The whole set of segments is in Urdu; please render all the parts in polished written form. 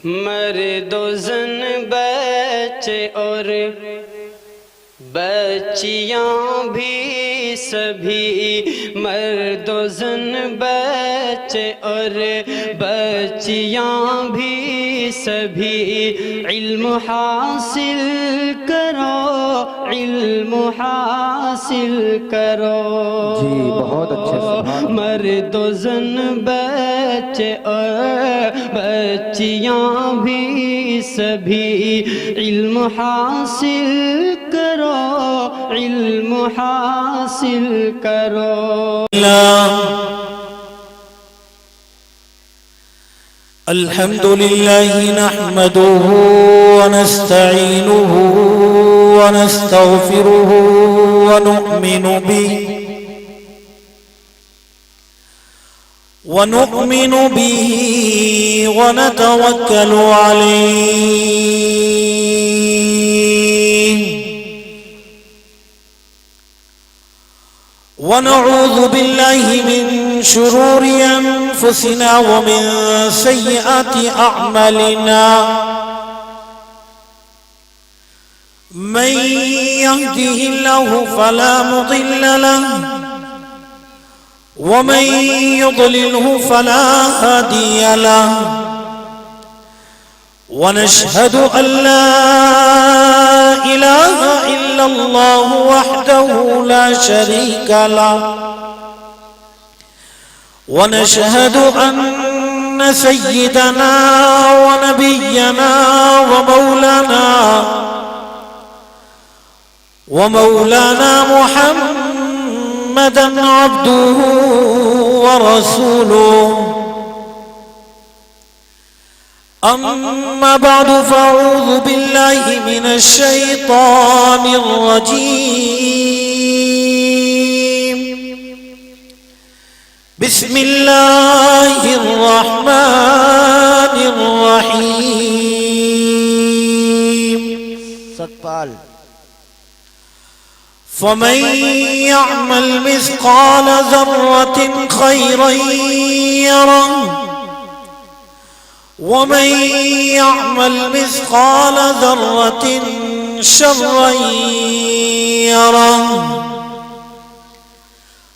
مرد و زن بچے اور بچیاں بھی سبھی، مرد و زن بچے اور بچیاں بھی سبھی، علم حاصل کرو، علم حاصل کرو۔ جی بہت اچھے، سبحان اللہ۔ مرد و زن بچے اور بچیاں بھی سبھی، علم حاصل کرو، علم حاصل کرو۔ الحمد لله نحمده ونستعينه ونستغفره ونؤمن به ونتوكل عليه، ونعوذ بالله من شرور أنفسنا ومن سيئات أعمالنا، من يهده الله فلا مضل له ومن يضلله فلا هادي له، ونشهد أن لا إله إلا الله وحده لا شريك له، ونشهد أن سيدنا ونبينا ومولانا محمدًا عبده ورسوله، أما بعد فأعوذ بالله من الشيطان الرجيم، بسم الله الرحمن الرحيم، ستپال۔ فمن يعمل مثقال ذرة خيرا يره ومن يعمل مثقال ذرة شرا يره،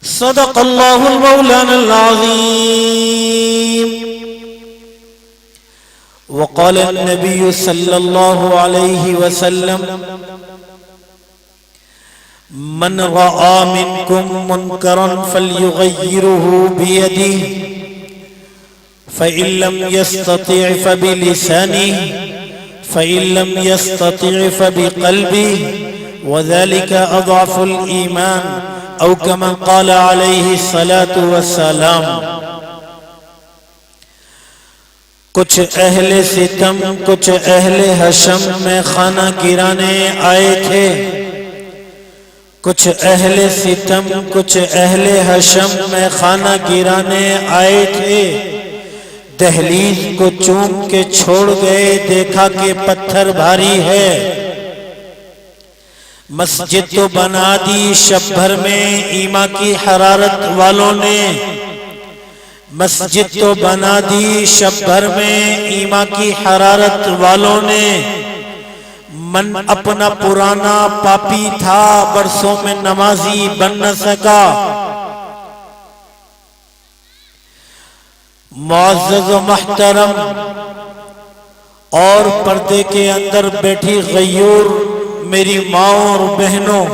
صدق الله المولانا العظيم، وقال النبي صلى الله عليه وسلم: من رأى منكم منكرا فليغيره بيده، فإن لم يستطع فبلسانه، فإن لم يستطع فبقلبه، وذلك أضعف الإيمان، أو كما قال عليه الصلاة والسلام۔ کچھ اہل ستم کچھ اہل حشم میں خانہ گرانے آئے تھے، کچھ اہل ستم کچھ اہل حشم میں خانہ گرانے آئے تھے، دہلیز کو چوم کے چھوڑ گئے، دیکھا کہ پتھر بھاری ہے، مسجد تو بنا دی شب بھر میں ایمان کی حرارت والوں نے، مسجد تو بنا دی شب بھر میں ایمان کی حرارت والوں نے، من اپنا پرانا پاپی تھا برسوں میں نمازی بن نہ سکا، معزز و محترم اور پردے کے اندر بیٹھی غیور میری ماں اور بہنوں،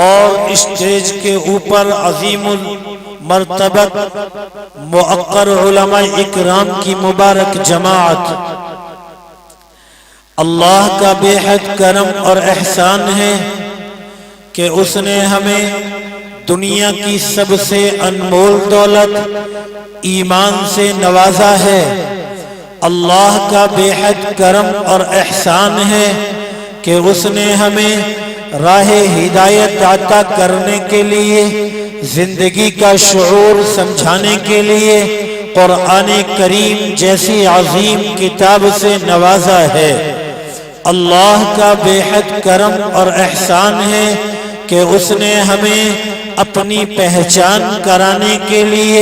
اور اسٹیج کے اوپر عظیم المرتبت موقر علماء اکرام کی مبارک جماعت، اللہ کا بے حد کرم اور احسان ہے کہ اس نے ہمیں دنیا کی سب سے انمول دولت ایمان سے نوازا ہے، اللہ کا بے حد کرم اور احسان ہے کہ اس نے ہمیں راہ ہدایت عطا کرنے کے لیے، زندگی کا شعور سمجھانے کے لیے قرآن کریم جیسی عظیم کتاب سے نوازا ہے۔ اللہ کا بے حد کرم اور احسان ہے کہ اس نے ہمیں اپنی پہچان کرانے کے لیے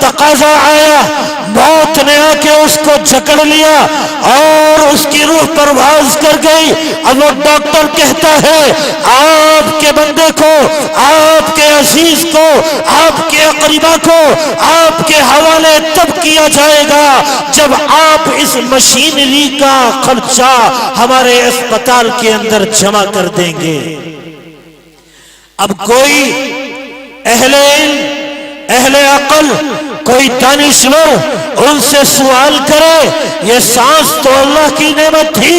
تقاضا آیا، موت نے آ کے اس کو جکڑ لیا اور اس کی روح پرواز کر گئی۔ اب وہ ڈاکٹر کہتا ہے آپ کے بندے کو، آپ کے عزیز کو، آپ کے اقربا کو آپ کے حوالے تب کیا جائے گا جب آپ اس مشینری کا خرچہ ہمارے اسپتال کے اندر جمع کر دیں گے۔ اب کوئی اہل علم، اہل عقل، کوئی دانشور ان سے سوال کرے، یہ سانس تو اللہ کی نعمت تھی،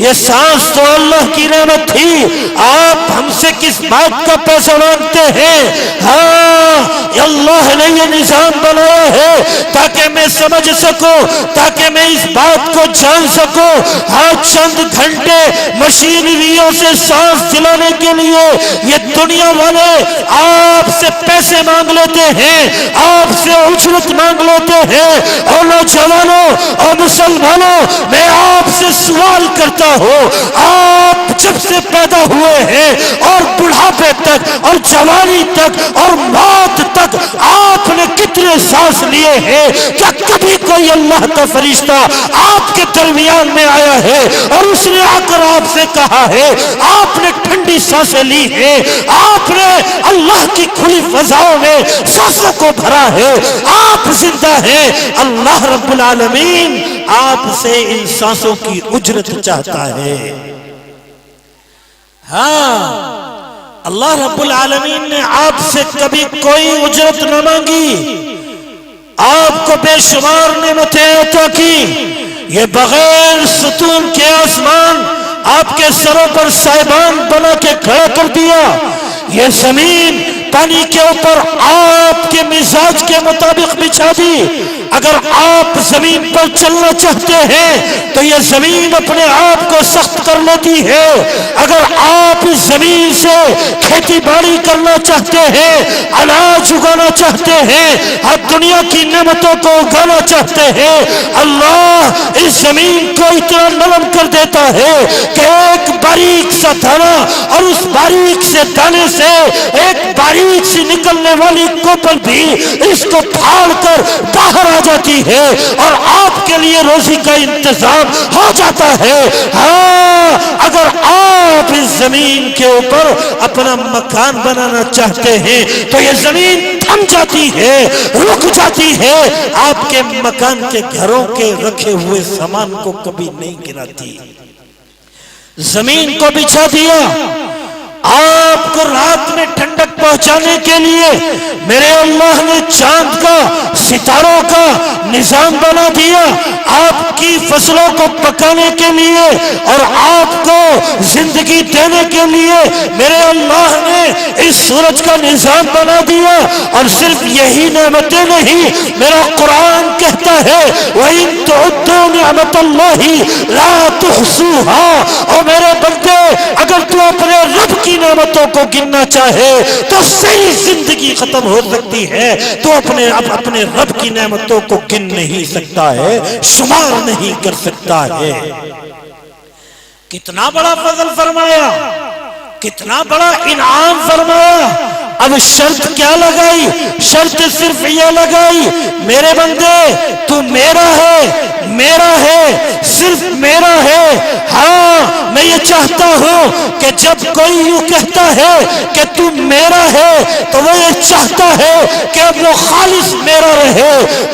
یہ سانس تو اللہ کی نعمت تھی، آپ ہم سے کس بات کا پیسہ مانگتے ہیں؟ ہاں، اللہ نے یہ نظام بنایا ہے تاکہ میں سمجھ سکوں، تاکہ میں اس بات کو جان سکوں۔ ہاں، چند گھنٹے مشینریوں سے سانس دلانے کے لیے یہ دنیا والے آپ سے پیسے مانگ لیتے ہیں، آپ سے اجرت مانگ لیتے ہیں۔ اور نوجوانوں اور مسلمانوں، میں آپ سے سوال کرتا ہوں، آپ جب سے پیدا ہوئے ہیں اور بڑھاپے تک اور جوانی تک اور موت تک آپ نے کتنے سانس لیے ہیں؟ کیا کبھی کوئی اللہ کا فرشتہ آپ کے درمیان میں آیا ہے اور اس نے آ کر آپ سے کہا ہے، آپ نے ٹھنڈی سانسیں لی ہیں، آپ نے اللہ کی کھلی فضاؤں میں سانسوں کو بھرا ہے، آپ زندہ ہیں؟ اللہ رب العالمین آپ سے ان سانسوں کی اجرت چاہتا ہے۔ ہاں، اللہ رب العالمین نے آپ سے کبھی کوئی اجرت نہ مانگی، آپ کو بے شمار نعمتیں عطا کی، یہ بغیر ستون کے آسمان آپ کے سروں پر سائبان بنا کے کھڑا کر دیا، یہ زمین پانی کے اوپر آپ کے مزاج کے مطابق بچھا دی۔ اگر آپ زمین پر چلنا چاہتے ہیں تو یہ زمین اپنے آپ کو سخت کر لیتی ہے، اگر آپ اس زمین سے کھیتی باڑی کرنا چاہتے ہیں، اناج اگانا چاہتے ہیں، ہر دنیا کی نعمتوں کو اگانا چاہتے ہیں، اللہ اس زمین کو اتنا نرم کر دیتا ہے کہ ایک باریک سا دانا اور اس باریک سے دانے سے ایک باریک سی نکلنے والی کوپل بھی اس کو پھاڑ کر باہر آ جاتی ہے اور آپ کے لیے روزی کا انتظام ہو جاتا ہے۔ ہاں، اگر آپ اس زمین کے اوپر اپنا مکان بنانا چاہتے ہیں تو یہ زمین تھم جاتی ہے، رک جاتی ہے، آپ کے مکان کے گھروں کے رکھے ہوئے سامان کو کبھی نہیں گراتی۔ زمین کو بچھا دیا آپ کو رات میں ٹھنڈک پہنچانے کے لیے، میرے اللہ نے چاند کا، ستاروں کا نظام بنا دیا آپ کی فصلوں کو پکانے کے لیے اور آپ کو زندگی دینے کے لیے، میرے اللہ نے اس سورج کا نظام بنا دیا۔ اور صرف یہی نعمتیں نہیں، میرا قرآن کہتا ہے وَإِن تُعُدُّوا نِعْمَةَ اللَّهِ لَا تُحْصُوهَا، اور میرے بندے اگر تو اپنے رب کی نعمتوں کو گننا چاہے تو صحیح زندگی ختم ہو سکتی ہے، تو اپنے رب کی نعمتوں کو گن نہیں سکتا ہے، شمار نہیں کر سکتا ہے۔ کتنا بڑا فضل فرمایا، کتنا بڑا انعام فرمایا۔ اب شرط کیا لگائی؟ شرط صرف یہ لگائی، میرے بندے تو میرا ہے، میرا ہے، صرف میرا ہے۔ ہاں، میں یہ چاہتا ہوں کہ جب کوئی یوں کہتا ہے کہ تو میرا ہے تو وہ یہ چاہتا ہے کہ وہ خالص میرا رہے،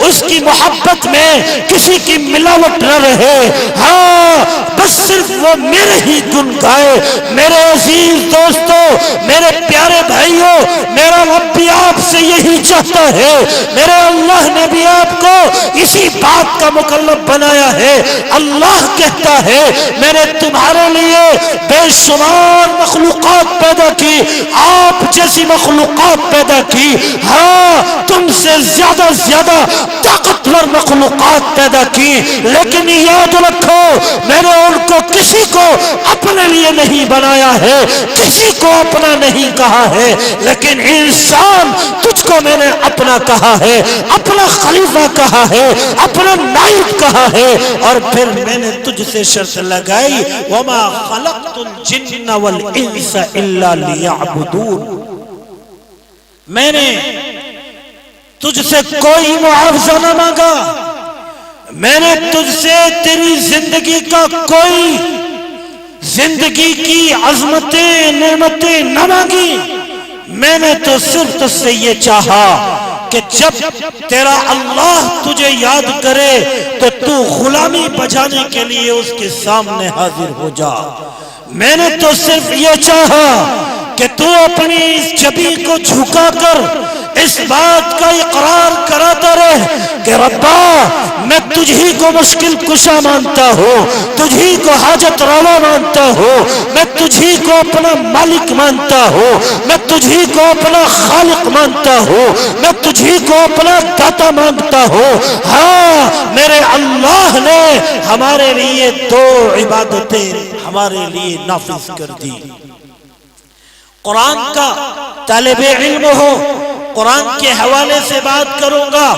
اس کی محبت میں کسی کی ملاوٹ نہ رہے۔ ہاں، بس صرف وہ میرے ہی گن گائے۔ میرے عزیز دوستو، میرے پیارے بھائیوں، میرا رب بھی آپ سے یہی چاہتا ہے، میرے اللہ نے بھی آپ کو اسی بات کا مکلف بنایا ہے۔ اللہ کہتا ہے میں نے تمہارے لیے بے شمار مخلوقات پیدا کی، آپ جیسی مخلوقات پیدا کی، ہاں تم سے زیادہ طاقتور مخلوقات پیدا کی، لیکن یاد رکھو میں نے ان کو کسی کو اپنے لیے نہیں بنایا ہے، کسی کو اپنا نہیں کہا ہے، لیکن انسان تجھ کو میں نے اپنا کہا ہے، اپنا خلیفہ کہا ہے، اپنا نائب کہا ہے، اور پھر میں نے تجھ سے شرط لگائی وَمَا خَلَقْتُ الْجِنَّ وَالْإِنسَ إِلَّا لِيَعْبُدُونَ، میں نے تجھ سے کوئی معاوضہ نہ مانگا، میں نے تجھ سے تیری زندگی کا کوئی زندگی کی عظمتیں نعمتیں نہ مانگی، میں نے تو صرف تجھ سے یہ چاہا کہ جب تیرا اللہ تجھے یاد کرے تو تو غلامی بجانے کے لیے اس کے سامنے حاضر ہو جا۔ میں نے تو صرف یہ چاہا کہ تو اپنی اس جبی کو جھکا کر اس بات کا اقرار کراتا رہے کہ ربا میں تجھی کو مشکل کشا مانتا ہوں، تجھی کو حاجت روا مانتا ہوں، میں تجھی کو اپنا مالک مانتا ہوں، میں تجھی کو اپنا خالق مانتا ہوں، میں تجھی کو اپنا داتا مانتا ہوں۔ ہاں میرے اللہ نے ہمارے لیے دو عبادتیں ہمارے لیے نافذ کر دی۔ قرآن کا طالب علم ہو، قرآن کے حوالے سے بات کروں گا،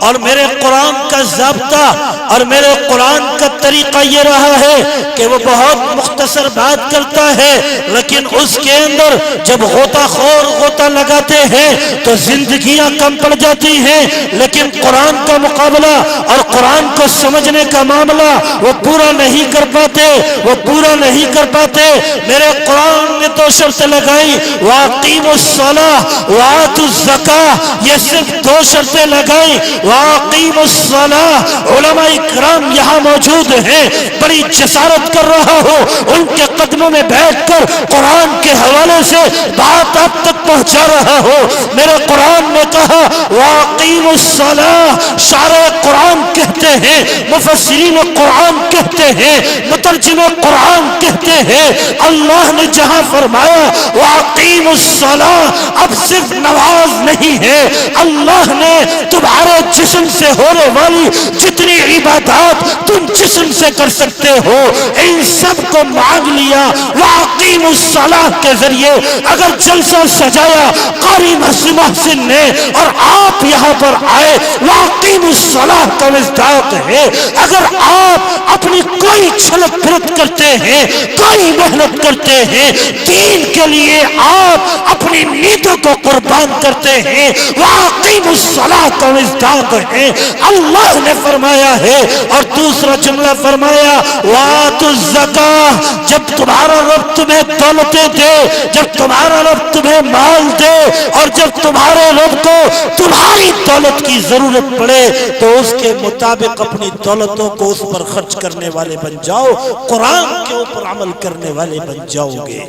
اور میرے قرآن کا ضابطہ اور میرے قرآن کا طریقہ یہ رہا ہے کہ وہ بہت مختصر بات کرتا ہے، لیکن اس کے اندر جب غوطہ خور غوطہ لگاتے ہیں تو زندگیاں کم پڑ جاتی ہیں، لیکن قرآن کا مقابلہ اور قرآن کو سمجھنے کا معاملہ وہ پورا نہیں کر پاتے، وہ پورا نہیں کر پاتے۔ میرے قرآن نے تو شرط لگائی وَأَقِيمُوا الصَّلَاةَ وَآتُوا الزَّكَاةَ، یہ صرف دو شرطیں لگائی۔ وَأَقِيمُوا الصَّلَاةَ، علماء اکرام یہاں موجود ہیں، بڑی جسارت کر رہا ہوں، ان کے قدموں میں بیٹھ کر قرآن کے حوالے سے بات آپ تک پہنچا رہا ہوں۔ میرے قرآن نے کہا وَأَقِيمُوا الصَّلَاةَ، شارع قرآن کہتے ہیں، مفسرین قرآن کہتے ہیں، مترجم قرآن کہتے ہیں، اللہ نے جہاں فرمایا وَأَقِيمُوا الصَّلَاةَ، اب صرف نماز نہیں ہے، اللہ نے تمہارے جسم سے ہونے والی جتنی عبادات تم جسم سے کر سکتے ہو ان سب کو مانگ لیا وَأَقِيمُوا الصَّلَاةَ کے ذریعے۔ اگر جلسہ سجایا قاری محسن نے اور آپ یہاں پر آئے، وَأَقِيمُوا الصَّلَاةَ کا مصداق ہے۔ اگر آپ اپنی کوئی چھلک پھرت کرتے ہیں، کوئی محنت کرتے ہیں، دین کے لیے آپ اپنی نیتوں کو قربان کرتے ہیں، وَأَقِيمُوا الصَّلَاةَ کا مصداق ہے۔ اللہ نے فرمایا ہے، اور دوسرا جملہ فرمایا وَآتُوا الزَّكَاةَ، جب تمہارا رب تمہیں دولتیں دے، جب تمہارا رب تمہیں مال دے، اور جب تمہارے رب کو تمہاری دولت کی ضرورت پڑے تو اس کے مطابق اپنی دولتوں کو اس پر خرچ کرنے والے بن جاؤ، قرآن کے اوپر عمل کرنے والے بن جاؤ گے۔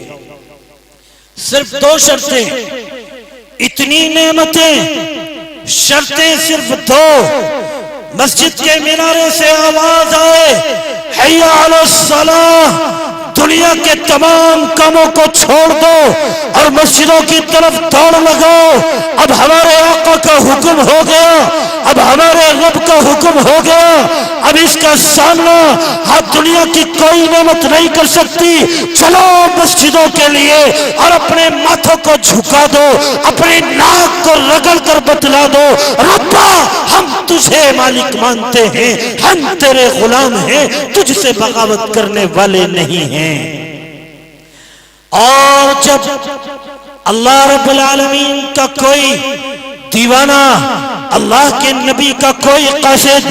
صرف دو شرطیں، اتنی نعمتیں، شرطیں صرف دو۔ مسجد کے مینارے سے آواز آئے حی علی الصلاۃ، دنیا کے تمام کاموں کو چھوڑ دو اور مسجدوں کی طرف دوڑ لگاؤ۔ اب ہمارے آقا کا حکم ہو گیا، اب ہمارے رب کا حکم ہو گیا، اب اس کا سامنا ہر دنیا کی کوئی نعمت نہیں کر سکتی۔ چلو مسجدوں کے لیے اور اپنے ماتھوں کو جھکا دو، اپنے ناک کو رگڑ کر بتلا دو ربا ہم تجھے مالک مانتے ہیں، ہم تیرے غلام ہیں، تجھ سے بغاوت کرنے والے نہیں ہیں۔ اور جب اللہ رب العالمین کا کوئی دیوانہ، اللہ کے نبی کا کوئی قاصد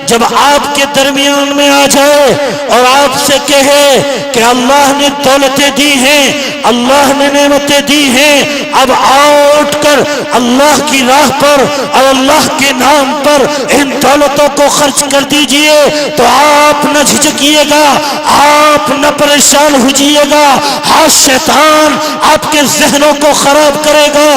جب آپ کے درمیان میں آ جائے اور آپ سے کہے کہ اللہ نے دولتیں دی ہیں، اللہ نے نعمتیں دی ہیں، اب آؤ اٹھ کر اللہ کی راہ پر اور اللہ کے نام پر ان دولتوں کو خرچ کر دیجئے، تو آپ نہ جھجکیے گا، آپ نہ پریشان ہو جائیے گا۔ ہاں شیطان آپ کے ذہنوں کو خراب کرے گا،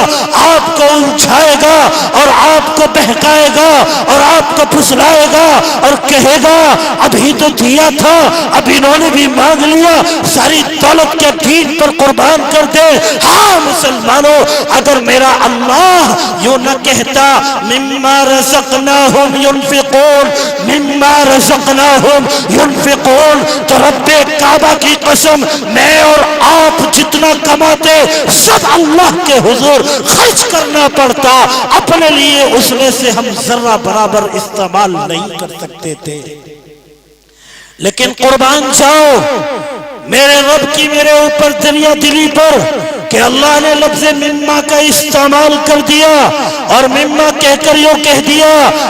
آپ کو الجھائے گا اور آپ کو بہکائے گا اور آپ کو پھسلائے گا اور کہے گا ابھی تو دیا تھا، اب انہوں نے بھی مانگ لیا، ساری دولت کے دین پر قربان کر دے۔ ہاں مسلمانوں، اگر میرا اللہ یوں نہ کہتا مما رزقناہم ينفقون، مما رزقناہم ينفقون، تو رب کعبہ کی قسم میں اور آپ جتنا کماتے سب اللہ کے حضور خرچ کرنا پڑتا، اپنے لیے اس میں سے ہم ذرہ برابر استعمال نہیں کر سکتے تھے۔ لیکن قربان جاؤ، میرے رب کی میرے اوپر دریا دلی پر کہ اللہ نے لفظ مما کا استعمال کر دیا اور مما کہہ کر یوں کہہ دیا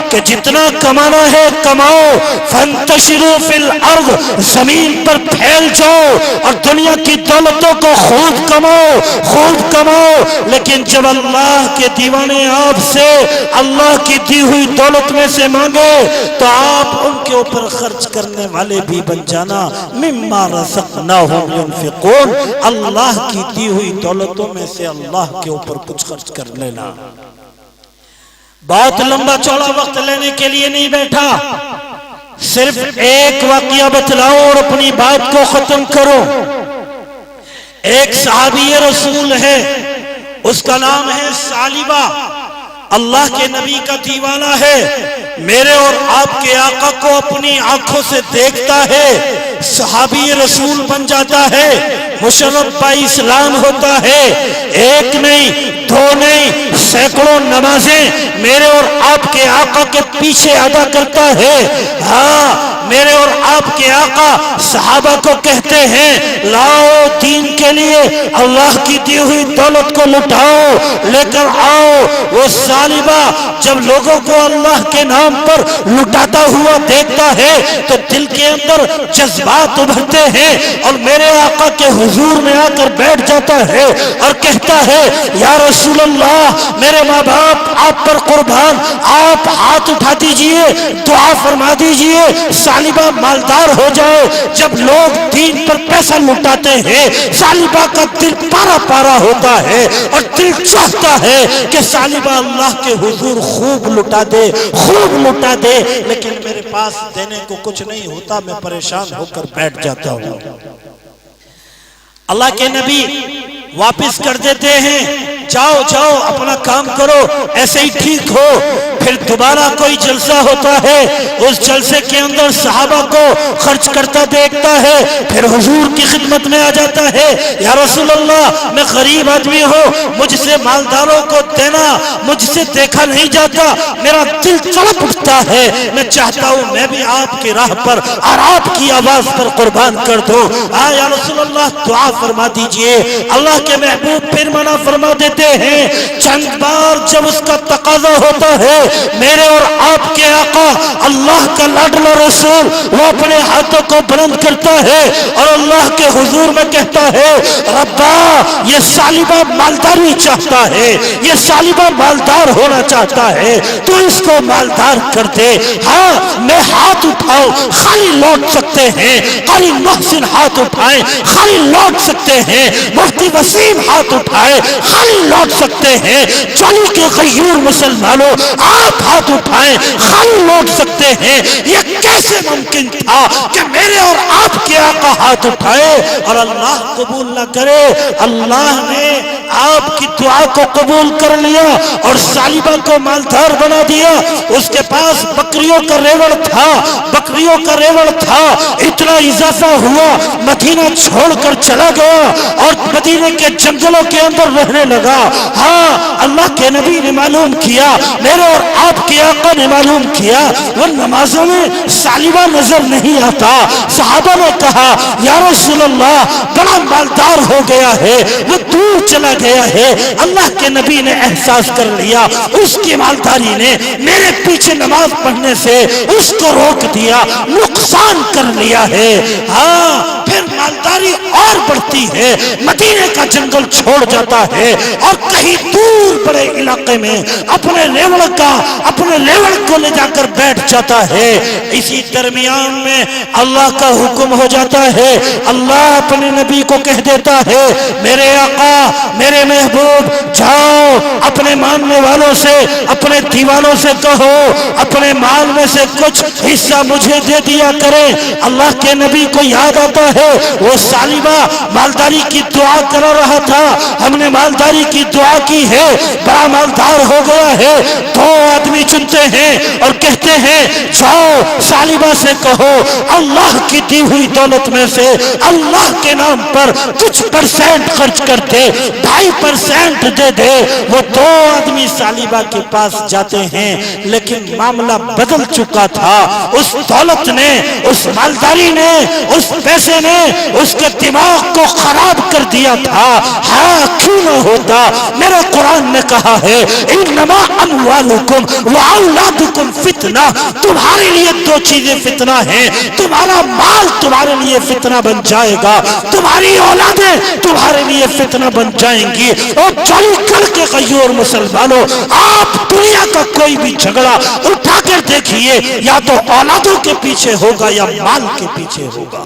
کہ جتنا کمانا ہے کماؤ، فانتشروا فی الارض، زمین پر پھیل جاؤ اور دنیا کی دولتوں کو خوب کماؤ، خوب کماؤ۔ لیکن جب اللہ کے دیوانے آپ سے اللہ کی دی ہوئی دولت میں سے مانگے تو آپ ان کے اوپر خرچ کرنے والے بھی بن جانا۔ مما رزقناہم ينفقون، اللہ کی دی ہوئی دولتوں میں سے اللہ کے اوپر کچھ خرچ کر لینا۔ بہت لمبا چوڑا وقت لینے کے لیے نہیں بیٹھا، صرف ایک واقعہ بتلاؤ اور اپنی بات کو ختم کرو۔ ایک صحابی رسول ہے، اس کا نام ہے ثعلبہ، اللہ کے نبی کا دیوانہ ہے، میرے اور آپ کے آقا کو اپنی آنکھوں سے دیکھتا ہے، صحابی رسول بن جاتا ہے، مشرف با اسلام ہوتا ہے۔ ایک نہیں، دو نہیں، سینکڑوں نمازیں میرے اور آپ کے آقا کے پیچھے ادا کرتا ہے۔ ہاں، میرے اور آپ کے آقا صحابہ کو کہتے ہیں لاؤ دین کے لیے اللہ کی دی ہوئی دولت کو لٹاؤ، لے کر آؤ۔ وہ ثعلبہ جب لوگوں کو اللہ کے نام پر لٹاتا ہوا دیکھتا ہے تو دل کے اندر جذبات ابھرتے ہیں اور میرے آقا کے حضور میں آ کر بیٹھ جاتا ہے اور کہتا ہے یا رسول اللہ، میرے ماں باپ آپ پر قربان، آپ ہاتھ اٹھا دیجئے، دعا فرما دیجئے، ثعلبہ مالدار ہو جائے۔ جب لوگ دین پر پیسہ لٹاتے ہیں ثعلبہ کا دل پارا پارا ہوتا ہے اور دل چاہتا ہے کہ ثعلبہ اللہ کے حضور خوب لٹا دے، خوب لٹا دے، لیکن میرے پاس دینے کو کچھ نہیں ہوتا، میں پریشان ہو کر بیٹھ جاتا ہوں۔ اللہ کے نبی واپس کر دیتے ہیں، جاؤ جاؤ اپنا کام کرو، ایسے ہی ٹھیک ہو۔ پھر دوبارہ کوئی جلسہ ہوتا ہے، اس جلسے کے اندر صحابہ کو خرچ کرتا دیکھتا ہے، پھر حضور کی خدمت میں آ جاتا ہے یا رسول اللہ، میں غریب آدمی ہوں، مجھ سے مالداروں کو دینا مجھ سے دیکھا نہیں جاتا، میرا دل تڑپ اٹھتا ہے، میں چاہتا ہوں میں بھی آپ کی راہ پر اور آپ کی آواز پر قربان کر دوں۔ یا رسول اللہ دعا فرما دیجئے۔ اللہ کے محبوب پھر منع فرما دیتے ہیں۔ چند بار جب اس کا تقاضا ہوتا ہے، میرے اور آپ کے آقا اللہ کا لاڈلا رسول وہ اپنے ہاتھوں کو بلند کرتا ہے اور اللہ کے حضور میں کہتا ہے ربا، یہ ثعلبہ مالداری چاہتا ہے، یہ ثعلبہ مالدار ہونا چاہتا ہے، تو اس کو مالدار کر دے۔ ہاں، میں ہاتھ اٹھاؤ خالی لوٹ سکتے ہیں، قاری محسن ہاتھ اٹھائیں خالی لوٹ سکتے ہیں، مفتی وسیم ہاتھ اٹھائے خالی لوٹ سکتے ہیں، چولی کے غیور مسلمانوں آپ ہاتھ اٹھائیں خالی لوٹ سکتے ہیں۔ یہ کیسے ممکن تھا کہ میرے اور آپ کے آقا ہاتھ اٹھائے اور اللہ قبول نہ کرے؟ اللہ نے آپ کی دعا کو قبول کر لیا اور ثعلبہ کو مالدار بنا دیا۔ اس کے پاس بکریوں کا ریوڑ تھا، بکریوں کا ریوڑ تھا، اتنا اضافہ ہوا مدینہ چھوڑ کر چلا گیا اور مدینے کے جنگلوں کے اندر رہنے لگا۔ ہاں، اللہ کے نبی نے معلوم کیا، میرے اور آپ کے آقا نے معلوم کیا، وہ نمازوں میں ثعلبہ نظر نہیں آتا۔ صحابہ نے کہا یا رسول اللہ بڑا مالدار ہو گیا ہے، وہ دور چلا گیا ہے۔ اللہ کے نبی نے احساس کر لیا اس کی مالداری نے میرے پیچھے نماز پڑھنے سے اس کو روک دیا، نقصان کر لیا ہے۔ ہاں، پھر مالداری اور بڑھتی ہے، مدینے کا جنگل چھوڑ جاتا ہے اور کہیں دور بڑے علاقے میں اپنے لیوڑ کو لے جا کر بیٹھ جاتا ہے۔ اسی درمیان میں اللہ کا حکم ہو جاتا ہے، اللہ اپنے نبی کو کہہ دیتا ہے میرے آقا، میرے محبوب، جاؤ اپنے ماننے والوں سے، اپنے دیوانوں سے کہو اپنے مال میں سے کچھ حصہ مجھے دے دیا کریں۔ اللہ کے نبی کو یاد آتا ہے وہ ثعلبہ مالداری کی دعا کرا رہا تھا، ہم نے مالداری کی دعا کی ہے، بڑا مالدار ہو گیا ہے۔ دو آدمی چنتے ہیں اور کہتے ہیں جاؤ ثعلبہ سے کہو اللہ کی دی ہوئی دولت میں سے اللہ کے نام پر کچھ پرسنٹ خرچ کر دے، 2.5% دے دے۔ وہ دو آدمی ثعلبہ کے پاس جاتے ہیں، لیکن معاملہ بدل چکا تھا۔ اس دولت نے، اس مالداری نے، اس پیسے نے نے اس کے دماغ کو خراب کر دیا تھا. ہاں کیوں نہ ہوتا. میرے قرآن نے کہا ہے انما اموالکم واولادکم فتنہ. تمہارے لیے دو چیزیں فتنہ ہیں. تمہارا مال تمہارے لیے فتنہ بن جائے گا, تمہاری اولادیں تمہارے لیے فتنہ بن جائیں گی. اور چل کر کے غیور مسلمانوں, آپ دنیا کا کوئی بھی جھگڑا اٹھا کر دیکھیے, یا تو اولادوں کے پیچھے ہوگا یا مال کے پیچھے ہوگا.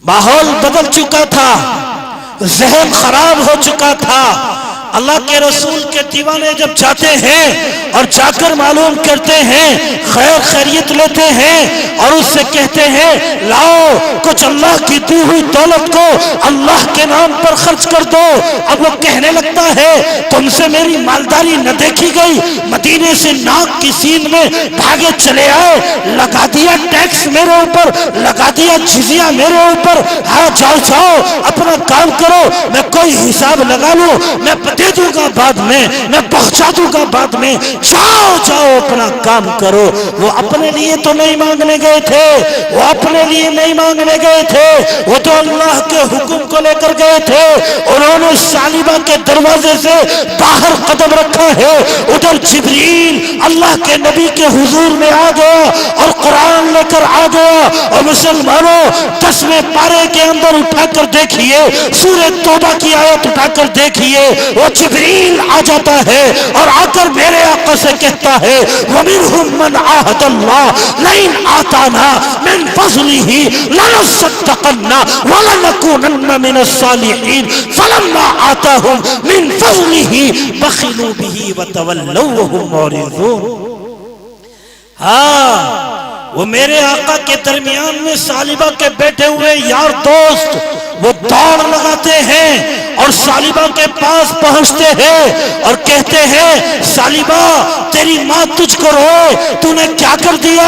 ماحول بدل چکا تھا, ذہن خراب ہو چکا تھا. اللہ کے رسول کے دیوانے جب جاتے ہیں اور جا کر معلوم کرتے ہیں, خیر خیریت لیتے ہیں اور اس سے کہتے ہیں لاؤ کچھ اللہ کی دی ہوئی دولت کو اللہ کے نام پر خرچ کر دو. اب وہ کہنے لگتا ہے تم سے میری مالداری نہ دیکھی گئی, مدینے سے ناک کی سین میں بھاگے چلے آئے, لگا دیا ٹیکس میرے اوپر, لگا دیا جزیہ میرے اوپر. ہاں جاؤ جاؤ اپنا کام کرو, میں کوئی حساب لگا لوں, میں دے دوں گا بعد میں پہنچا دوں گا بعد میں. جاؤ جاؤ اپنا کام کرو. وہ اپنے لیے تو نہیں مانگنے گئے تھے, وہ اپنے لیے نہیں مانگنے گئے تھے, وہ تو اللہ کے حکم کو لے کر گئے تھے. انہوں نے ثعلبہ کے دروازے سے باہر قدم رکھا ہے, ادھر جبریل اللہ کے نبی کے حضور میں آ گیا اور قرآن لے کر آ گیا. اور مسلمانوں 10ویں پارے کے اندر اٹھا کر دیکھیے, سورہ توبہ کی آیت اٹھا کر دیکھیے, وہ جبریل آ جاتا ہے اور آ کر میرے آقا سے کہتا ہے وَمِنْهُمْ مَنْ عَاهَدَ اللَّهُ لَئِنْ آتَانَا مِنْ فَضْلِهِ لَنَصَّدَّقَنَّ وَلَنَكُونَنَّ مِنَ الصَّالِحِينَ فَلَمَّا آتَاهُمْ مِنْ فَضْلِهِ بَخِلُوا بِهِ وَتَوَلَّوْا وَهُمْ مُعْرِضُونَ. ہاں وہ میرے آقا کے درمیان میں ثعلبہ کے بیٹھے ہوئے یار دوست وہ دوڑ لگاتے ہیں اور ثعلبہ کے پاس پہنچتے ہیں اور کہتے ہیں ثعلبہ تیری ماں تجھ کو روئے, تو نے کیا کر دیا؟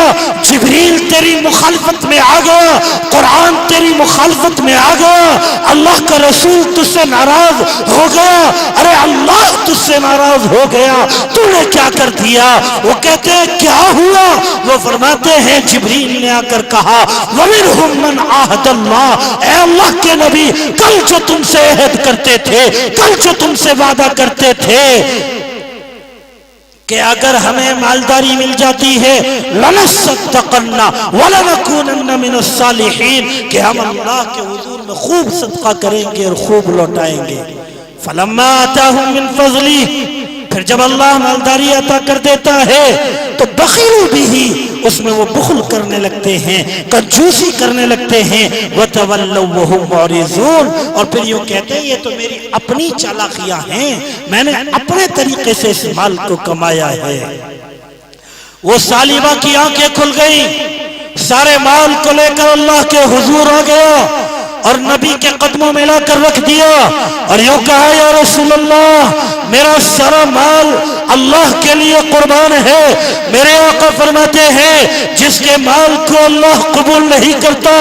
جبریل تیری مخالفت میں آ گیا, قرآن تیری مخالفت میں آ گیا, اللہ کا رسول تجھ سے ناراض ہو گیا. ارے اللہ تجھ سے ناراض ہو گیا, تو نے کیا کر دیا؟ وہ کہتے ہیں کیا ہوا؟ وہ فرماتے ہیں جبریل نے آ کر کہا وَمِنْهُمْ مَنْ عَاهَدَ اللَّهُ, اے اللہ کے نبی کل جو تم سے عہد کرتے تھے, کل جو تم سے وعدہ کرتے تھے کہ اگر ہمیں مالداری مل جاتی ہے لَنَصَّدَّقَنَّ وَلَنَكُونَنَّ مِنَ الصَّالِحِينَ, کہ ہم اللہ کے حضور میں خوب صدقہ کریں گے اور خوب لوٹائیں گے. فَلَمَّا آتَاهُمْ مِنْ فَضْلِهِ, پھر جب اللہ مالداری عطا کر دیتا ہے تو بخیلوا بھی, اس میں وہ بخل کرنے لگتے ہیں, کنجوسی کرنے لگتے ہیں. وَتَوَلَّوْا وَهُمْ مُعْرِضُونَ, اور پھر یہ کہتے ہیں یہ تو میری اپنی چالاکیاں ہیں, میں نے اپنے طریقے سے اس مال کو کمایا ہے. وہ ثعلبہ کی آنکھیں کھل گئیں, سارے مال کو لے کر اللہ کے حضور آ گیا اور نبی کے قدموں میں لا کر رکھ دیا اور یوں کہا یا رسول اللہ میرا سارا مال اللہ کے لیے قربان ہے. میرے آقا فرماتے ہیں جس کے مال کو اللہ قبول نہیں کرتا,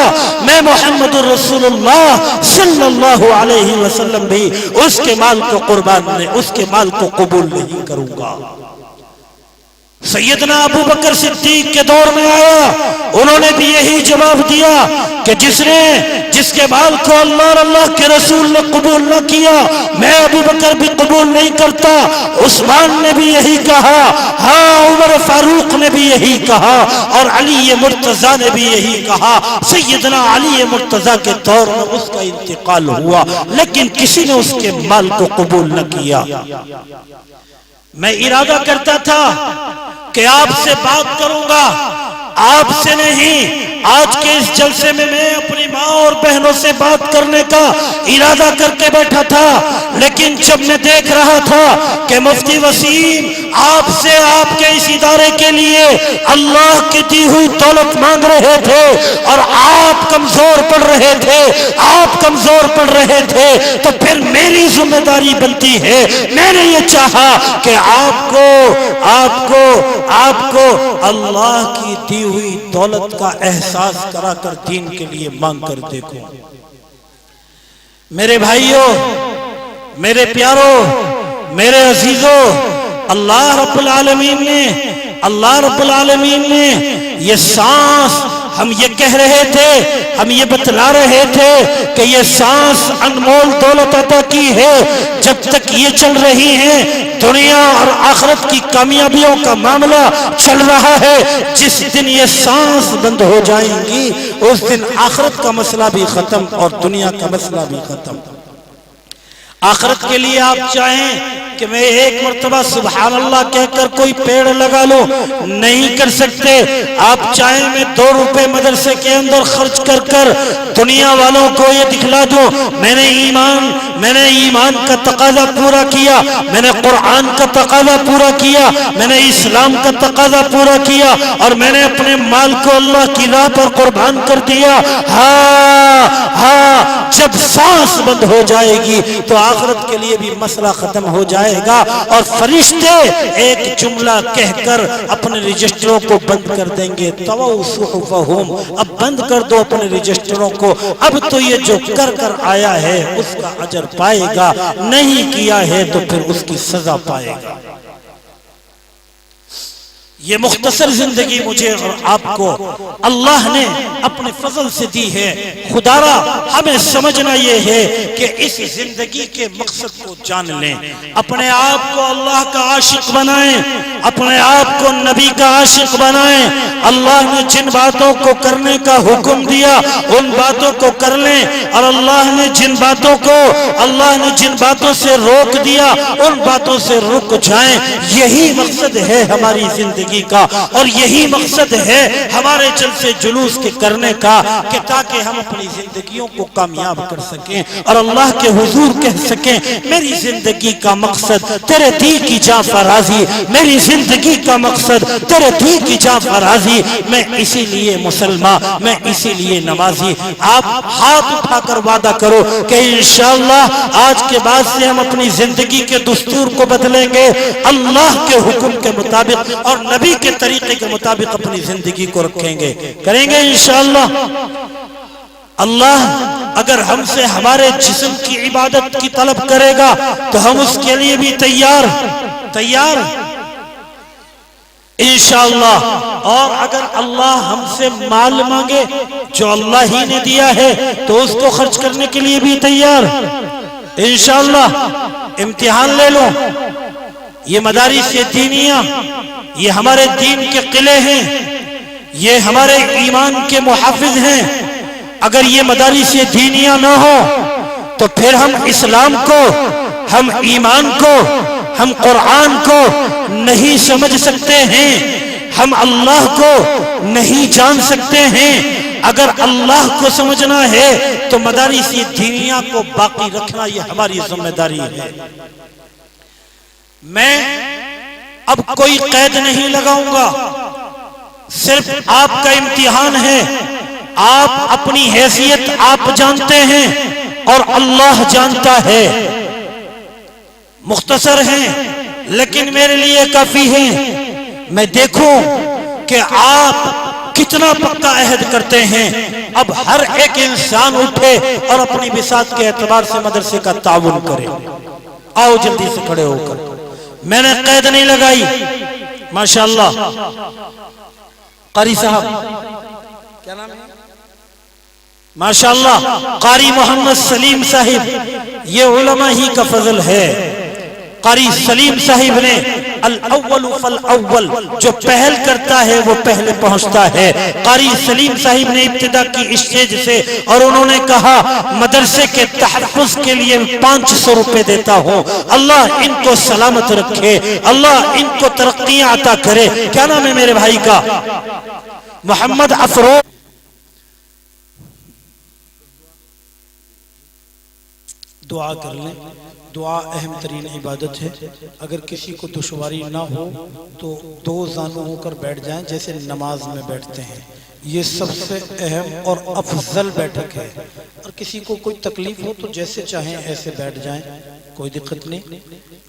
میں محمد الرسول اللہ صلی اللہ علیہ وسلم بھی اس کے مال کو قربان نہیں, اس کے مال کو قبول نہیں کروں گا. سیدنا ابو بکر صدیق کے دور میں آیا, انہوں نے بھی یہی جواب دیا کہ جس کے مال کو اللہ اور اللہ کے رسول نے قبول نہ کیا, میں ابو بکر بھی قبول نہیں کرتا. عثمان نے بھی یہی کہا, ہاں عمر فاروق نے بھی یہی کہا, اور علی مرتضیٰ نے بھی یہی کہا. سیدنا علی مرتضیٰ کے دور میں اس کا انتقال ہوا, لیکن کسی نے اس کے مال کو قبول نہ کیا. میں ارادہ کرتا تھا کہ آپ سے بات کروں گا, آپ سے نہیں. آج کے اس جلسے میں اپنی ماں اور بہنوں سے بات کرنے کا ارادہ کر کے بیٹھا تھا, لیکن جب میں دیکھ رہا تھا کہ مفتی وسیم آپ سے آپ کے اس ادارے کے لیے اللہ کی دی ہوئی دولت مانگ رہے تھے اور آپ کمزور پڑ رہے تھے, آپ کمزور پڑ رہے تھے, تو پھر میری ذمہ داری بنتی ہے. میں نے یہ چاہا کہ آپ کو اللہ کی دی ہوئی دولت کا احساس کرا کر دین کے لیے مانگ کر دیکھو. میرے بھائیوں, میرے پیاروں, میرے عزیزوں, اللہ رب العالمین نے یہ سانس ہم یہ کہہ رہے تھے، ہم یہ بتلا رہے تھے کہ یہ سانس انمول دولت عطا کی ہے، جب تک یہ چل رہی ہیں دنیا اور آخرت کی کامیابیوں کا معاملہ چل رہا ہے۔ جس دن یہ سانس بند ہو جائیں گی اس دن آخرت کا مسئلہ بھی ختم اور دنیا کا مسئلہ بھی ختم۔ آخرت کے لیے آپ چاہیں کہ میں ایک مرتبہ سبحان اللہ کہہ کر کوئی پیڑ لگا لوں، نہیں کر سکتے۔ آپ چاہیں میں 2 روپے مدرسے کے اندر خرچ کر کر دنیا والوں کو یہ دکھلا دوں میں نے ایمان کا تقاضا پورا کیا، میں نے قرآن کا تقاضا پورا کیا، میں نے اسلام کا تقاضا پورا کیا اور میں نے اپنے مال کو اللہ کی راہ پر قربان کر دیا۔ ہاں جب سانس بند ہو جائے گی تو آخرت کے لیے بھی مسئلہ ختم ہو جائے گا اور فرشتے ایک جملہ کہہ کر اپنے رجسٹروں کو بند کر دیں گے، طووا صحفہم، اب بند کر دو اپنے رجسٹروں کو، اب تو یہ جو کر کر آیا ہے اس کا اجر پائے گا، نہیں کیا ہے تو پھر اس کی سزا پائے گا۔ یہ مختصر زندگی مجھے اور آپ کو اللہ نے اپنے فضل سے دی ہے۔ خدارا ہمیں سمجھنا یہ ہے کہ اس زندگی کے مقصد کو جان لیں، اپنے آپ کو اللہ کا عاشق بنائیں، اپنے آپ کو نبی کا عاشق بنائیں۔ اللہ نے جن باتوں کو کرنے کا حکم دیا ان باتوں کو کر لیں، اور اللہ نے جن باتوں سے روک دیا ان باتوں سے رک جائیں۔ یہی مقصد ہے ہماری زندگی کا، اور یہی مقصد ہے ہمارے جلسے جلوس کے کرنے کا، کہ تاکہ ہم اپنی زندگیوں کو کامیاب کر سکیں اور اللہ کے حضور کہہ سکیں میری زندگی کا مقصد تیرے دی کی جاں فرازی، میری زندگی کا مقصد تیرے دی کی جاں فرازی، میں اسی لیے مسلمان، میں اسی لیے نمازی۔ آپ ہاتھ اٹھا کر وعدہ کرو کہ انشاءاللہ آج کے بعد سے ہم اپنی زندگی کے دستور کو بدلیں گے، اللہ کے حکم کے مطابق اور نبی کے طریقے کے مطابق اپنی زندگی کو رکھیں گے، کریں گے انشاءاللہ۔ اللہ اگر ہم سے ہمارے جسم کی عبادت کی طلب کرے گا تو ہم اس کے لیے بھی تیار انشاءاللہ، اور اگر اللہ ہم سے مال مانگے جو اللہ ہی نے دیا ہے تو اس کو خرچ کرنے کے لیے بھی تیار انشاءاللہ۔ امتحان لے لو، یہ مدارس دینیہ، یہ ہمارے دین کے قلعے ہیں، یہ ہمارے ایمان کے محافظ ہیں۔ اگر یہ مدارس دینیہ نہ ہو تو پھر ہم اسلام کو، ہم ایمان کو، ہم قرآن کو نہیں سمجھ سکتے ہیں، ہم اللہ کو نہیں جان سکتے ہیں۔ اگر اللہ کو سمجھنا ہے تو مدارس دینیہ کو باقی رکھنا یہ ہماری ذمہ داری ہے۔ میں اب کوئی قید نہیں لگاؤں گا، صرف آپ کا امتحان ہے۔ آپ اپنی حیثیت آپ جانتے ہیں اور اللہ جانتا ہے۔ مختصر ہیں لیکن میرے لیے کافی ہیں۔ میں دیکھوں کہ آپ کتنا پکا عہد کرتے ہیں۔ اب ہر ایک انسان اٹھے اور اپنی بساط کے اعتبار سے مدرسے کا تعاون کرے۔ آؤ جلدی سے کھڑے ہو کر، میں نے قید نہیں لگائی۔ ماشاءاللہ قاری صاحب، کیا نام ہے؟ ماشاءاللہ قاری محمد سلیم صاحب، یہ علماء ہی کا فضل ہے۔ قاری سلیم صاحب نے الاول فالاول، جو پہل کرتا ہے وہ پہلے پہنچتا ہے۔ قاری سلیم صاحب نے ابتدا کی اسٹیج سے، اور انہوں نے کہا مدرسے کے تحفظ کے لیے 500 روپے دیتا ہوں، اللہ ان کو سلامت رکھے، اللہ ان کو ترقیاں عطا کرے۔ کیا نام ہے میرے بھائی کا؟ محمد افروز۔ دعا کر لیں، دعا اہم ترین عبادت ہے۔ اگر کسی کو دشواری نہ ہو تو 2 زانو ہو کر بیٹھ جائیں جیسے نماز میں بیٹھتے ہیں، یہ سب سے اہم اور افضل بیٹھک ہے۔ اور کسی کو کوئی تکلیف ہو تو جیسے چاہیں ایسے بیٹھ جائیں، کوئی دقت نہیں،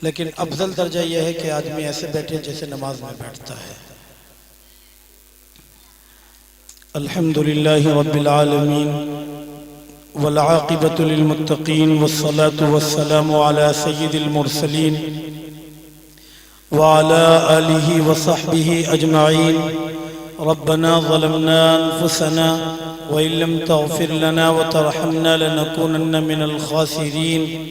لیکن افضل درجہ یہ ہے کہ آدمی ایسے بیٹھے جیسے نماز میں بیٹھتا ہے۔ الحمدللہ رب العالمین والعاقبة للمتقين والصلاة والسلام على سيد المرسلين وعلى آله وصحبه أجمعين ربنا ظلمنا أنفسنا وإن لم تغفر لنا وترحمنا لنكونن من الخاسرين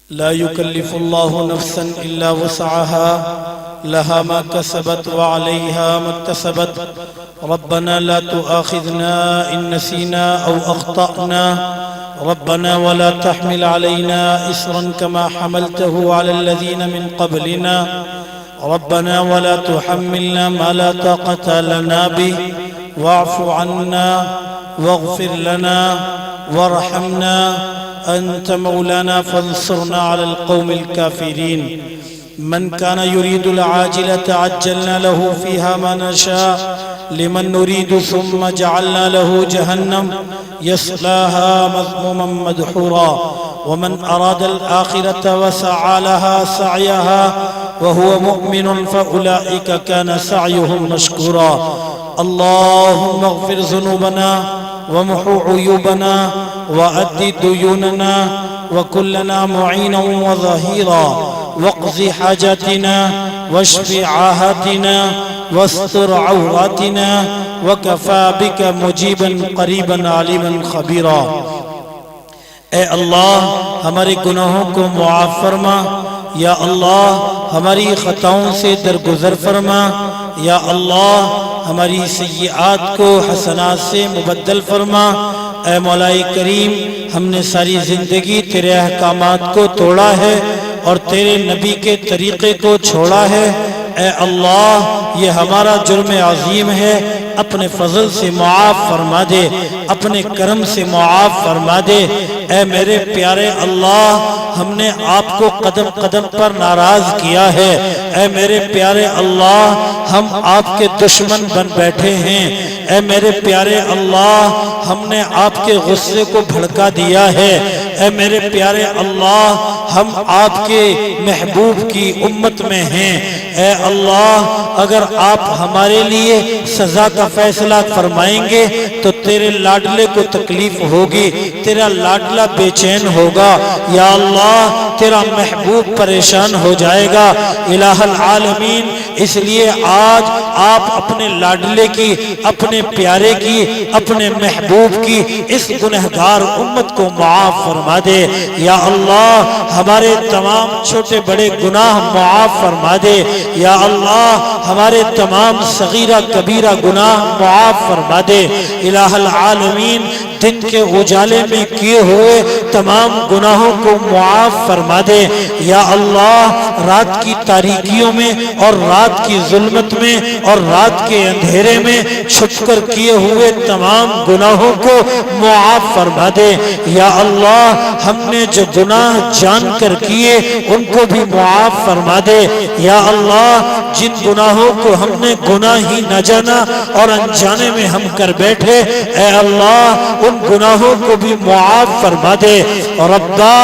لا يكلف الله نفسا إلا وسعها لها ما كسبت وعليها ما اكتسبت ربنا لا تؤاخذنا إن نسينا أو أخطأنا ربنا ولا تحمل علينا إصرا كما حملته على الذين من قبلنا ربنا ولا تحملنا ما لا طاقة لنا به واعف عنا واغفر لنا وارحمنا أنت مولانا فانصرنا على القوم الكافرين من كان يريد العاجلة عجلنا له فيها ما نشاء لمن نريد ثم جعلنا له جهنم يصلاها مذموما مدحورا ومن أراد الآخرة وسعى لها سعيها وهو مؤمن فأولئك كان سعيهم مشكورا اللهم اغفر ذنوبنا ومحو عيوبنا وأد ديوننا وكلنا معينا وظهيرا واقض حاجاتنا واشف عاهاتنا واستر عوراتنا وكفى بك مجيبا قریبا علیما خبیرا اے اللہ ہمارے گناہوں کو معاف فرما یا اللہ ہماری خطاؤں سے درگزر فرما یا اللہ ہماری سیئات کو حسنات سے مبدل فرما اے مولا کریم ہم نے ساری زندگی تیرے احکامات کو توڑا ہے اور تیرے نبی کے طریقے کو چھوڑا ہے اے اللہ یہ ہمارا جرم عظیم ہے اپنے فضل سے معاف فرما دے اپنے کرم سے معاف فرما دے اے میرے پیارے اللہ ہم نے آپ کو قدم قدم پر ناراض کیا ہے اے میرے پیارے اللہ ہم آپ کے دشمن بن بیٹھے ہیں اے میرے پیارے اللہ ہم نے آپ کے غصے کو بھڑکا دیا ہے اے میرے پیارے اللہ ہم آپ کے محبوب کی امت میں ہیں اے اللہ اگر آپ ہمارے لیے سزا کا فیصلہ فرمائیں گے تو تیرے لاڈلے کو تکلیف ہوگی تیرا لاڈلہ بے چین ہوگا یا اللہ تیرا محبوب پریشان ہو جائے گا الہ العالمین اس لیے آج آپ اپنے لاڈلے کی اپنے پیارے کی اپنے محبوب کی اس گنہگار امت کو معاف فرما دے یا اللہ ہمارے تمام چھوٹے بڑے گناہ معاف فرما دے یا اللہ ہمارے تمام صغیرہ کبیرہ گناہ معاف فرما دے الہ العالمین دن کے اجالے میں کیے ہوئے تمام گناہوں کو معاف فرما دے یا اللہ رات کی تاریکیوں میں اور رات کی ظلمت میں اور رات کے اندھیرے میں چھپ کر کیے ہوئے تمام گناہوں کو معاف فرما دے یا اللہ ہم نے جو گناہ جان کر کیے ان کو بھی معاف فرما دے یا اللہ جن گناہوں کو ہم نے گناہ ہی نہ جانا اور انجانے میں ہم کر بیٹھے اے اللہ ان گناہوں کو بھی معاف فرما دے ربا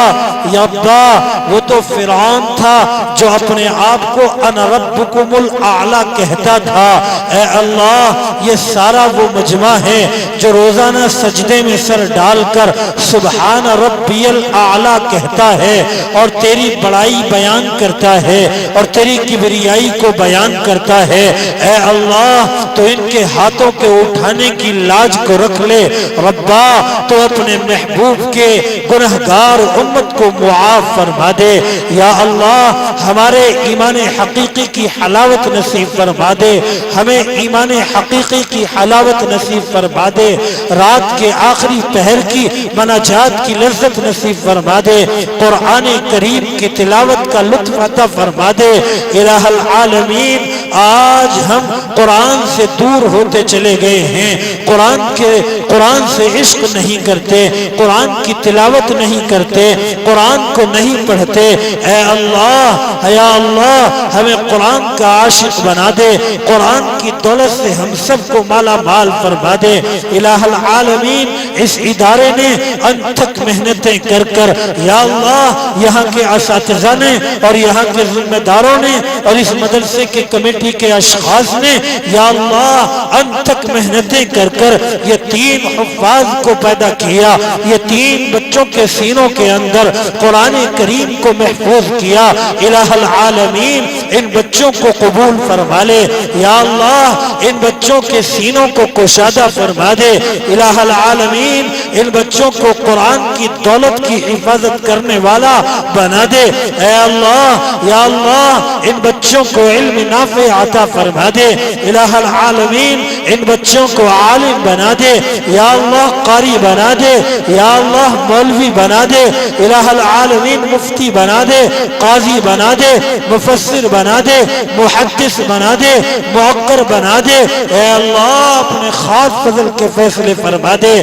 یا ابا وہ تو فرعون تھا جو اپنے آپ کو انا ربکم الاعلی کہتا تھا اے اللہ یہ سارا وہ مجمع ہے جو روزانہ سجدے میں سر ڈال کر سبحان ربی الاعلی کہتا ہے اور تیری بڑائی بیان کرتا ہے اور تیری کبریائی کو بیان کرتا ہے اے اللہ تو ان کے ہاتھوں کے اٹھانے کی لاج کو رکھ لے ربا تو اپنے محبوب کے گنہگار امت کو معاف فرما دے یا اللہ ہمارے ایمان حقیقی کی حلاوت نصیب فرما دے ہمیں ایمان حقیقی کی حلاوت نصیب فرما دے رات کے آخری پہر کی مناجات کی لذت نصیب فرما دے قرآن کریم کی تلاوت کا لطف عطا فرما دے الہ العالمین آج ہم قرآن سے دور ہوتے چلے گئے ہیں قرآن سے عشق نہیں کرتے قرآن کی تلاوت نہیں کرتے قرآن کو نہیں پڑھتے اے اللہ یا اللہ ہمیں قرآن کا عاشق بنا دے قرآن کی دولت سے ہم سب کو مالا مال فرما دے الہ العالمین اس ادارے نے انتھک محنتیں کر کر یا اللہ یہاں کے اساتذہ نے اور یہاں کے ذمہ داروں نے اور اس مدرسے کے کمیٹی کمیٹی کے اشخاص نے یا اللہ انتھک محنتیں کر کر یہ 3 حفاظ کو پیدا کیا، یہ 3 بچوں کے سینوں کے اندر قرآن کریم کو محفوظ کیا۔ الہ العالمین ان بچوں کو قبول فرما لے یا اللہ، ان بچوں کے سینوں کو کشادہ فرما دے الہ العالمین، ان بچوں کو قرآن کی دولت کی حفاظت کرنے والا بنا دے اے اللہ یا اللہ، ان بچوں کو علم نافع عطا فرما دے الہ العالمین، ان بچوں کو عالم بنا دے یا اللہ، قاری بنا دے یا اللہ، مولوی بنا دے الہ العالمین، مفتی بنا دے، قاضی بنا دے، مفسر بنا دے، محدث بنا دے، معقر بنا دے اے اللہ، اپنے خاص فضل کے فیصلے فرما دے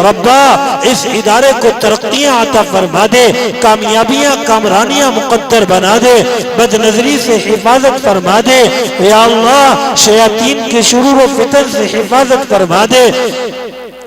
ربا، اس ادارے کو ترقیاں عطا فرما دے، کامیابیاں کامرانیاں مقدر بنا دے، بد نظری سے حفاظت فرما دے یا اللہ، شیاطین کے شرور و فتن سے حفاظت فرما دے،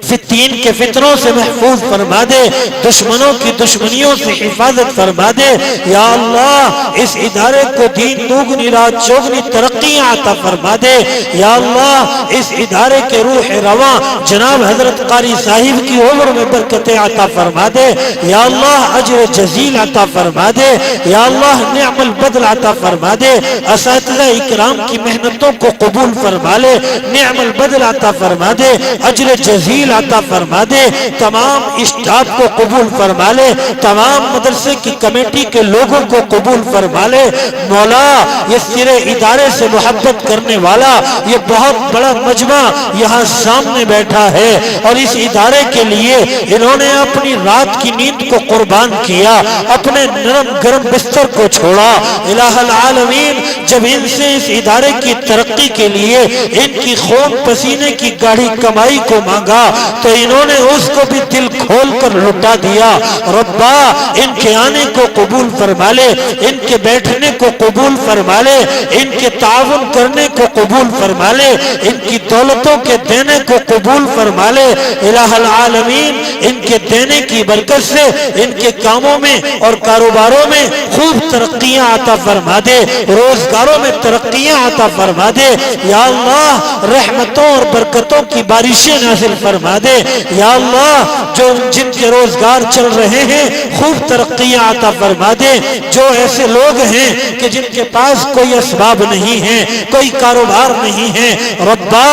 فتین کے فتنوں سے محفوظ فرما دے، دشمنوں کی دشمنیوں سے حفاظت فرما دے یا اللہ، اس ادارے کو دین دوگنی رات چوگنی ترقیاں عطا فرما دے یا اللہ، اس ادارے کے روح رواں جناب حضرت قاری صاحب کی عمر میں برکتیں عطا فرما دے یا اللہ، اجر جزیل عطا فرما دے یا اللہ، نعم البدل عطا فرما دے، اساتذہ اکرام کی محنتوں کو قبول فرما لے، نعم البدل عطا فرما دے، اجر جزیل عطا فرما دے، تمام اسٹاف کو قبول فرما لے، تمام مدرسے کی کمیٹی کے لوگوں کو قبول فرما لے مولا، یہ سرے ادارے سے محبت کرنے والا یہ بہت بڑا مجمع یہاں سامنے بیٹھا ہے اور اس ادارے کے لیے انہوں نے اپنی رات کی نیند کو قربان کیا، اپنے نرم گرم بستر کو چھوڑا الہ العالمین، جب ان سے اس ادارے کی ترقی کے لیے ان کی خون پسینے کی گاڑی کمائی کو مانگا تو انہوں نے اس کو بھی دل کھول کر لٹا دیا ربا، ان کے آنے کو قبول فرما لے، ان کے بیٹھنے کو قبول فرما لے، ان کے تعاون کرنے کو قبول فرما لے، ان کی دولتوں کے دینے کو قبول فرما لے الہ العالمین، ان کے دینے کی برکت سے ان کے کاموں میں اور کاروباروں میں خوب ترقیاں عطا فرما دے، روزگاروں میں ترقیاں عطا فرما دے یا اللہ، رحمتوں اور برکتوں کی بارشیں نازل فرما دے یا اللہ، جو جن کے روزگار چل رہے ہیں خوب ترقیاں عطا فرما دے، جو ایسے لوگ ہیں کہ جن کے پاس کوئی اسباب نہیں ہے، کوئی کاروبار نہیں ہے ربا،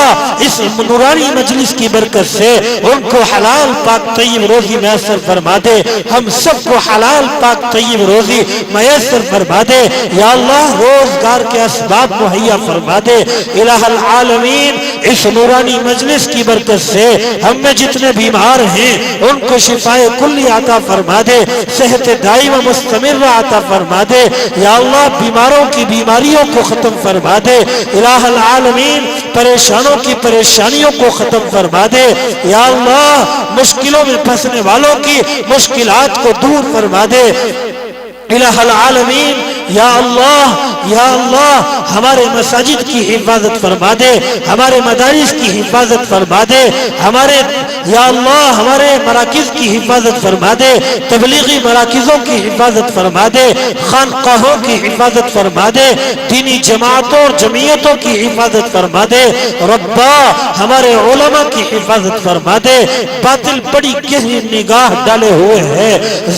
اس نورانی مجلس کی برکت سے ان کو حلال پاک طیب روزی میسر فرما دے، ہم سب کو حلال پاک طیب روزی میسر فرما دے یا اللہ، روزگار کے اسباب مہیا فرما دے الہ العالمین، اس نورانی مجلس کی برکت سے ہم میں جتنے بیمار ہیں ان کو شفاء کلی عطا فرما دے، صحت دائم مستمر عطا فرما دے یا اللہ، بیماروں کی بیماریوں کو ختم فرما دے الہ العالمین، پریشانوں کی پریشانیوں کو ختم فرما دے یا اللہ، مشکلوں میں پھنسنے والوں کی مشکلات کو دور فرما دے الہ العالمین یا اللہ، ہمارے مساجد کی حفاظت فرما دے، ہمارے مدارس کی حفاظت فرما دے، ہمارے یا اللہ ہمارے مراکز کی حفاظت فرما دے، تبلیغی مراکزوں کی حفاظت فرما دے، خانقاہوں کی حفاظت فرما دے، دینی جماعتوں اور جمعیتوں کی حفاظت فرما دے ربا، ہمارے علماء کی حفاظت فرما دے، باطل بڑی گہری نگاہ ڈالے ہوئے ہے،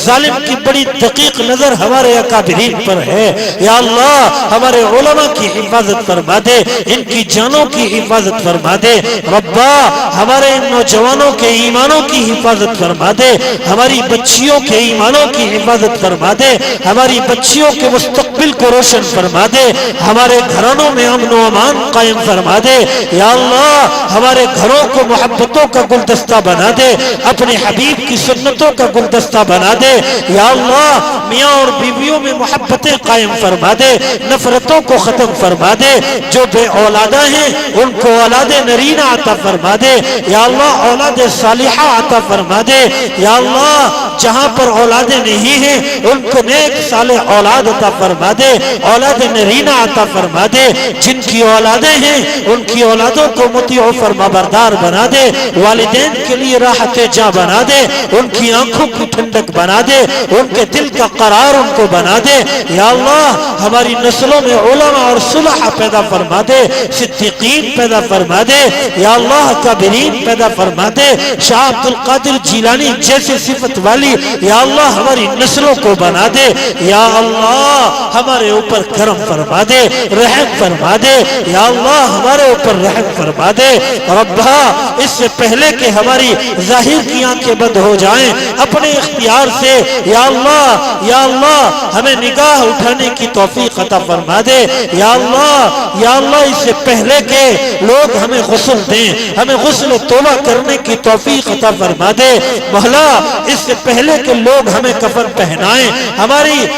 ظالم کی بڑی دقیق نظر ہمارے اکابرین پر ہے یا اللہ، ہمارے علماء کی حفاظت فرما دے، ان کی جانوں کی حفاظت فرما دے ربا، ہمارے نوجوانوں کے ایمانوں کی حفاظت فرما دے، ہماری بچیوں کے ایمانوں کی حفاظت فرما دے، ہماری بچیوں کے مستقبل کو روشن فرما دے، ہمارے گھرانوں میں امن و امان قائم فرما دے یا اللہ، ہمارے گھروں کو محبتوں کا گلدستہ بنا دے، اپنے حبیب کی سنتوں کا گلدستہ بنا دے یا اللہ، میاں اور بیویوں میں محبتیں قائم فرما دے، نفرتوں کو ختم فرما دے، جو بے اولادہ ہیں ان کو اولاد نرینہ عطا فرما دے یا اللہ، اولاد صالحہ عطا فرما دے یا اللہ، جہاں پر اولادیں نہیں ہیں ان کو نیک صالح اولاد عطا فرما دے، اولاد نرینہ عطا فرما دے، جن کی اولادیں ہیں ان کی اولادوں کو مطیع و فرما بردار بنا دے، والدین کے لیے راحت جاں بنا دے، ان کی آنکھوں کی ٹھنڈک بنا دے، ان کے دل کا قرار ان کو بنا دے۔ یا اللہ ہماری نسلوں میں علماء اور صلحاء پیدا فرما دے، صدیقین پیدا فرما دے، یا اللہ کابرین پیدا فرما دے، شاہ عبد القادر جیلانی جیسی صفت والی یا اللہ ہماری نسلوں کو بنا دے۔ یا اللہ ہمارے اوپر کرم فرما دے، رحم فرما دے، یا اللہ ہمارے اوپر رحم فرما دے۔ ربا اس سے پہلے کہ ہماری ظاہر کی آنکھیں بند ہو جائیں، اپنے اختیار سے یا اللہ ہمیں نگاہ اٹھانے کی توفیق عطا فرما دے۔ یا اللہ اس سے پہلے کہ لوگ ہمیں غسل دیں، ہمیں غسل توبہ کرنے کی توفیق عطا فرما دے۔ مولا اس سے پہلے کہ لوگ ہمیں کفن پہنائیں،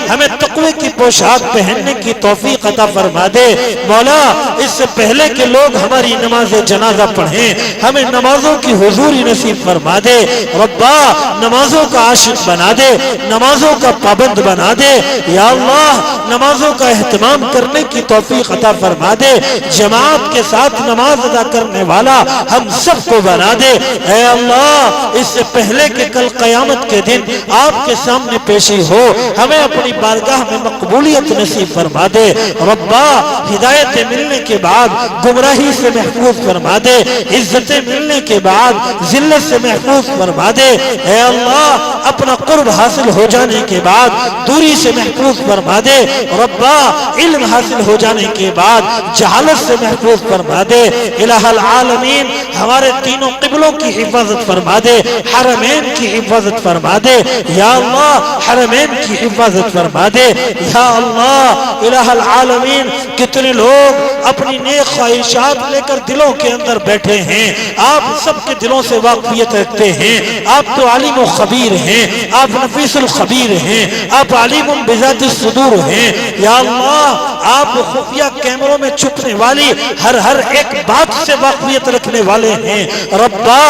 ہمیں تقوی کی پوشاک پہننے کی توفیق عطا فرما دے۔ مولا اس سے پہلے کہ لوگ ہماری نماز جنازہ پڑھیں، ہمیں نمازوں کی حضوری نصیب فرما دے۔ ربا نمازوں کا عاشق بنا دے، نمازوں کا پابند بنا دے، یا اللہ نمازوں کا اہتمام کرنے کی توفیق عطا فرما دے، جماعت کے ساتھ نماز ادا کرنے والا ہم سب کو بنا دے۔ اے اللہ اس سے پہلے کہ کل قیامت کے دن آپ کے سامنے پیشی ہو، ہمیں اپنی بارگاہ میں مقبولیت نصیب فرما دے۔ ربا ہدایت ملنے کے بعد گمراہی سے محفوظ فرما دے، عزتیں ملنے کے بعد ذلت سے محفوظ فرما دے۔ اے اللہ اپنا قرب حاصل ہو جانے کے بعد دوری سے محفوظ فرما دے۔ ربا علم حاصل ہو جانے کے بعد جہالت سے محفوظ فرما دے۔ الہ العالمین ہمارے تینوں قبلوں کی حفاظت فرما دے، حرمین کی حفاظت فرما دے، یا اللہ حرمین کی حفاظت فرما دے۔ یا اللہ الہ العالمین کتنے لوگ اپنی نیک خواہشات لے کر دلوں کے اندر بیٹھے ہیں، آپ سب کے دلوں سے واقفیت رکھتے ہیں، آپ تو عالم و خبیر ہیں، آپ نفیس الخبیر ہیں، آپ علیم بذات الصدور ہیں۔ یا اللہ آپ خفیہ کیمروں میں چھپنے والی ہر ایک بات سے واقفیت رکھنے والے ہیں۔ ربا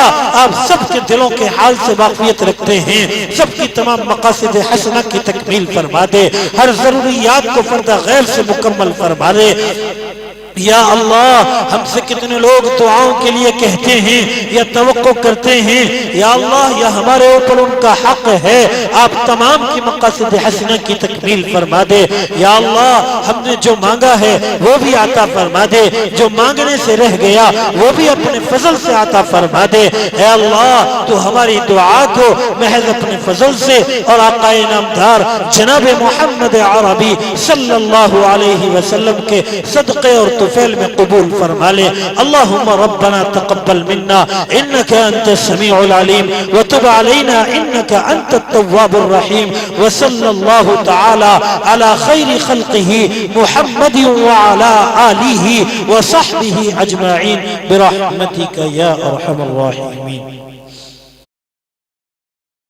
آپ سب کے دلوں کے حال سے واقفیت رکھتے ہیں، سب کی تمام مقاصد حسنہ کی تکمیل فرما دے، ہر ضروریات کو فرد غیر سے مکمل فرما دے۔ یا اللہ ہم سے کتنے لوگ دعاؤں کے لیے کہتے ہیں یا توقع کرتے ہیں، یا اللہ یا ہمارے اوپر ان کا حق ہے، آپ تمام کی مقاصد حسنہ کی تکمیل فرما دے۔ یا اللہ ہم نے جو مانگا ہے وہ بھی عطا فرما دے، جو مانگنے سے رہ گیا وہ بھی اپنے فضل سے عطا فرما دے۔ اے اللہ تو ہماری دعا کو محض اپنے فضل سے اور آقا نامدار جناب محمد عربی صلی اللہ علیہ وسلم کے صدقے اور توفیل میں قبول فرما لے۔ اللہم ربنا تقبل منا انك انت السميع العليم وتب علينا انك انت التواب الرحيم وصلى الله تعالى على خير خلقه محمد وعلى آله وصحبه اجمعين برحمتك يا ارحم الراحمين۔